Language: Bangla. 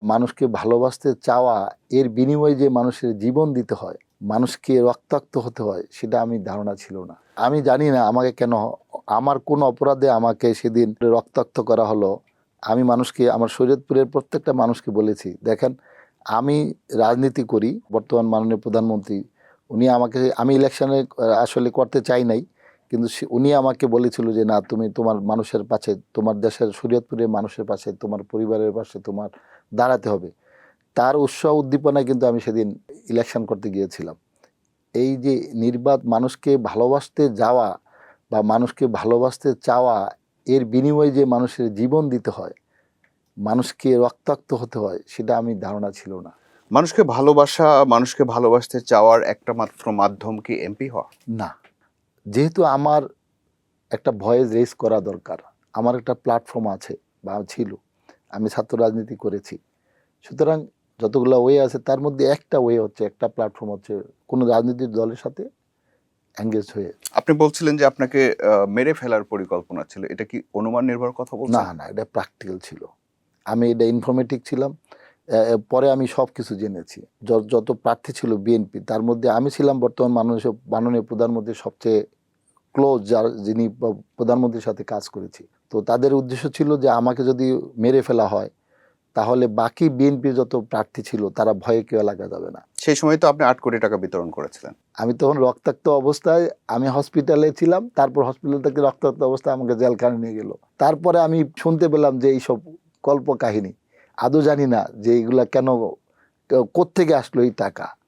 মানুষকে ভালোবাসতে চাওয়া এর বিনিময়ে যে মানুষের জীবন দিতে হয়, মানুষকে রক্তাক্ত হতে হয়, সেটা আমি ধারণা ছিল না। আমি জানি না আমাকে কেন, আমার কোন অপরাধে আমাকে সেদিন রক্তাক্ত করা হলো। আমি মানুষকে, আমার শরীয়তপুরের প্রত্যেকটা মানুষকে বলেছি, দেখেন আমি রাজনীতি করি, বর্তমান মাননীয় প্রধানমন্ত্রী উনি আমাকে, আমি ইলেকশনে আসলে করতে চাই নাই, কিন্তু উনি আমাকে বলেছিল যে না, তুমি তোমার মানুষের পাশে, তোমার দেশের শরীয়তপুরের মানুষের পাশে, তোমার পরিবারের পাশে তোমার দাঁড়াতে হবে। তার উৎসাহ উদ্দীপনায় কিন্তু আমি সেদিন ইলেকশন করতে গিয়েছিলাম। এই যে নির্বাদ, মানুষকে ভালোবাসতে যাওয়া বা মানুষকে ভালোবাসতে চাওয়া এর বিনিময়ে যে মানুষের জীবন দিতে হয়, মানুষকে রক্তাক্ত হতে হয়, সেটা আমি ধারণা ছিল না। মানুষকে ভালোবাসা, মানুষকে ভালোবাসতে চাওয়ার একটা মাত্র মাধ্যম কি এমপি হওয়া? না, যেহেতু আমার একটা ভয়েস রেজ করা দরকার, আমার একটা প্ল্যাটফর্ম আছে বা ছিল, আমি ছাত্র রাজনীতি করেছি, সুতরাং যতগুলো ওয়ে আছে তার মধ্যে একটা ওয়ে হচ্ছে, একটা প্ল্যাটফর্ম হচ্ছে কোনো রাজনৈতিক দলের সাথে এঙ্গেজ হয়ে। আপনি বলছিলেন যে আপনাকে মেরে ফেলার পরিকল্পনা ছিল। এটা কি অনুমান নির্ভর কথা না বলছেন? না, এটা প্র্যাকটিক্যাল ছিল। আমি এটা ইনফরমেটিভ ছিলাম। পরে আমি সব কিছু জেনেছি। যত প্রার্থী ছিল বিএনপি, তার মধ্যে আমি ছিলাম বর্তমান মাননীয় প্রধানমন্ত্রীর সবচেয়ে ক্লোজ, যার যিনি প্রধানমন্ত্রীর সাথে কাজ করেছি। তো তাদের উদ্দেশ্য ছিল যে আমাকে যদি মেরে ফেলা হয়, তাহলে বাকি বিএনপির যত প্রার্থী ছিল তারা ভয়ে কেউ এলাকা যাবে না। সেই সময় তো আপনি ৮ কোটি টাকা বিতরণ করেছিলেন। আমি তখন রক্তাক্ত অবস্থায়, আমি হসপিটালে ছিলাম, তারপর হসপিটাল থেকে রক্তাক্ত অবস্থায় আমাকে জেলখানে নিয়ে গেল। তারপরে আমি শুনতে পেলাম যে এইসব কল্প কাহিনী, আদৌ জানি না যে এইগুলা কেন, কোত্থেকে আসলো এই টাকা।